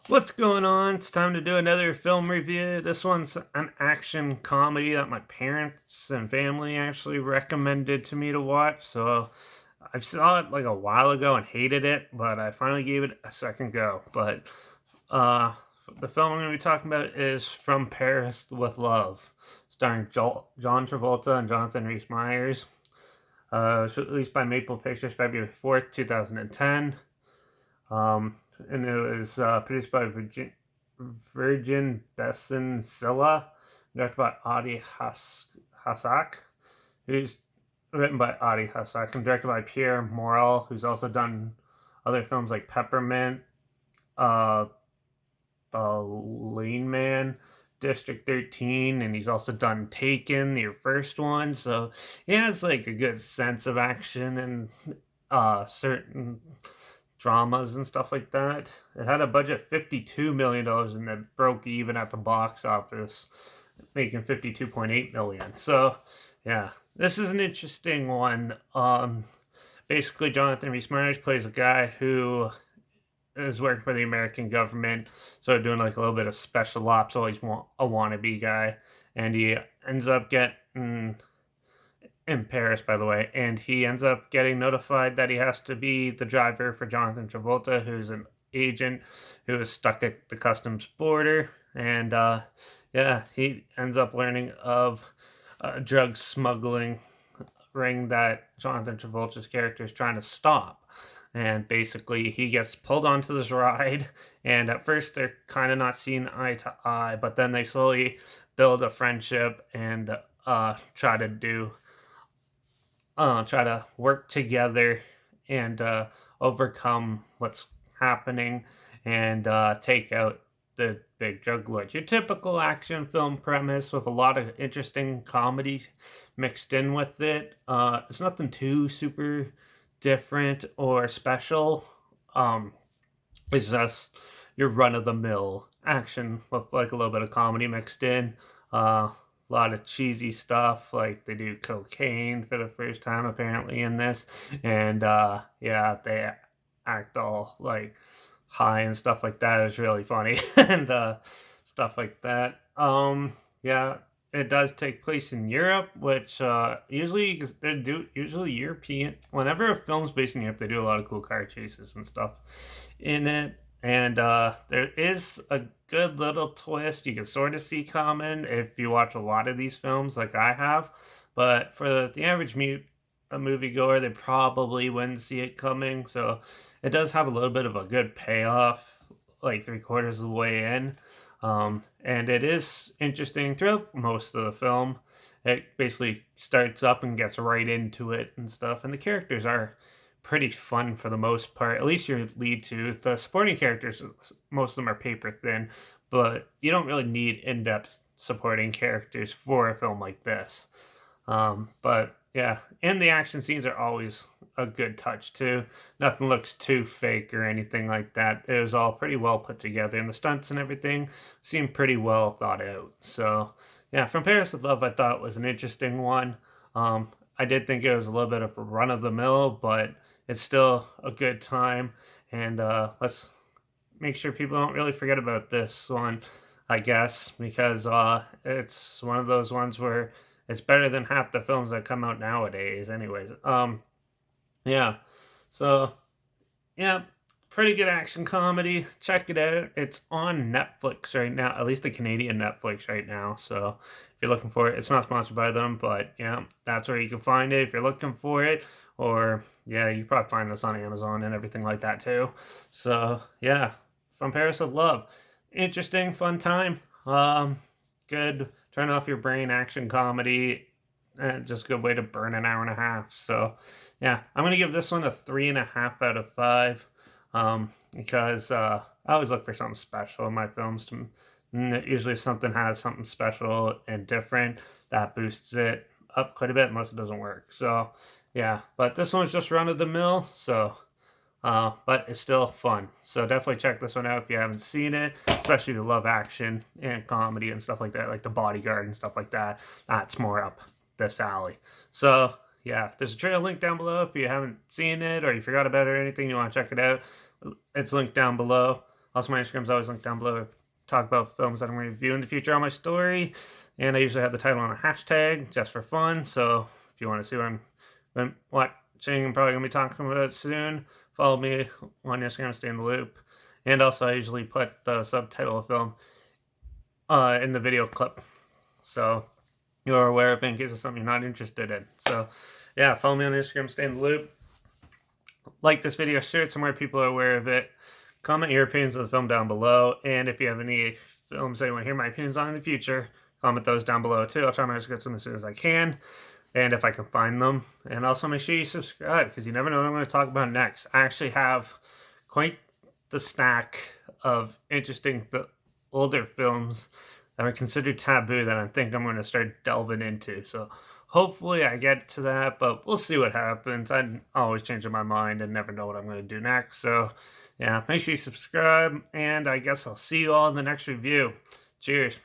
What's going on? It's time to do another film review. This one's an action comedy that my parents and family actually recommended to me to watch. So I saw it like a while ago and hated it, but I finally gave it a second go. But uh, the film I'm going to be talking about is From Paris with Love, starring John Travolta and Jonathan Rhys Meyers. It was released by Maple Pictures February 4th, 2010. And it was produced by Virgin Besson Silla, directed by Adi Hassak, who's written by Adi Hassak, and directed by Pierre Morel, who's also done other films like Peppermint, uh, The Lane Man, District 13, and he's also done Taken, your first one. So he has like a good sense of action and certain dramas and stuff like that. It had a budget of $52 million and it broke even at the box office, making 52.8 million. So, yeah, this is an interesting one. Basically, Jonathan Rhys Meyers plays a guy who is working for the American government, so doing like a little bit of special ops, always a wannabe guy, and he ends up getting in Paris, by the way, and he ends up getting notified that he has to be the driver for Jonathan Travolta, who's an agent who is stuck at the customs border, and yeah, he ends up learning of a drug smuggling ring that Jonathan Travolta's character is trying to stop. And basically, he gets pulled onto this ride, and at first they're kind of not seeing eye to eye, but then they slowly build a friendship and try to work together and overcome what's happening and take out the big drug lord. Your typical action film premise with a lot of interesting comedies mixed in with it. It's nothing too super different or special. Um, it's just your run of the mill action with like a little bit of comedy mixed in. A lot of cheesy stuff, like they do cocaine for the first time apparently in this, and yeah, they act all like high and stuff like that. It was really funny and stuff like that. Yeah, it does take place in Europe, which usually because they do usually European. Whenever a film's based in Europe, they do a lot of cool car chases and stuff in it. And there is a good little twist you can sort of see coming if you watch a lot of these films, like I have. But for the average a moviegoer, they probably wouldn't see it coming. So it does have a little bit of a good payoff, like three quarters of the way in. And it is interesting throughout most of the film. It basically starts up and gets right into it and stuff. And the characters are pretty fun for the most part. At least your lead two. The supporting characters, most of them are paper thin, but you don't really need in depth supporting characters for a film like this. But yeah, and the action scenes are always a good touch too. Nothing looks too fake or anything like that. It was all pretty well put together, and the stunts and everything seemed pretty well thought out. So yeah, From Paris with Love, I thought was an interesting one. I did think it was a little bit of a run of the mill, but it's still a good time. And let's make sure people don't really forget about this one, I guess, because it's one of those ones where it's better than half the films that come out nowadays, anyways. Yeah. So yeah, pretty good action comedy. Check it out. It's on Netflix right now, at least the Canadian Netflix right now. So if you're looking for it, it's not sponsored by them, but yeah, that's where you can find it if you're looking for it. Or yeah, you can probably find this on Amazon and everything like that too. So yeah, From Paris with Love, interesting, fun time. Good turn off your brain action comedy. And just a good way to burn an hour and a half. So yeah, I'm gonna give this one a 3.5 out of 5, because I always look for something special in my films. Usually, if something has something special and different, that boosts it up quite a bit, unless it doesn't work. So yeah, but this one's just run of the mill. So. But it's still fun. So definitely check this one out if you haven't seen it, especially if you love action and comedy and stuff like that, like The Bodyguard and stuff like that. That's more up this alley. So yeah, there's a trailer link down below if you haven't seen it or you forgot about it or anything, you want to check it out. It's linked down below. Also, my Instagram's always linked down below. I talk about films that I'm going to review in the future on my story, and I usually have the title on a hashtag just for fun. So if you want to see what I'm watching, I'm probably going to be talking about it soon. Follow me on Instagram, stay in the loop. And also, I usually put the subtitle of film in the video clip, so you're aware of it in case it's something you're not interested in. So, yeah, follow me on Instagram, stay in the loop. Like this video, share it somewhere people are aware of it. Comment your opinions of the film down below, and if you have any films that you want to hear my opinions on in the future, comment those down below too. I'll try my best to get to them as soon as I can, and if I can find them. And also make sure you subscribe, because you never know what I'm going to talk about next. I actually have quite the stack of interesting older films that are considered taboo that I think I'm going to start delving into. So hopefully I get to that, but we'll see what happens. I'm always changing my mind and never know what I'm going to do next. So yeah, make sure you subscribe, and I guess I'll see you all in the next review. Cheers.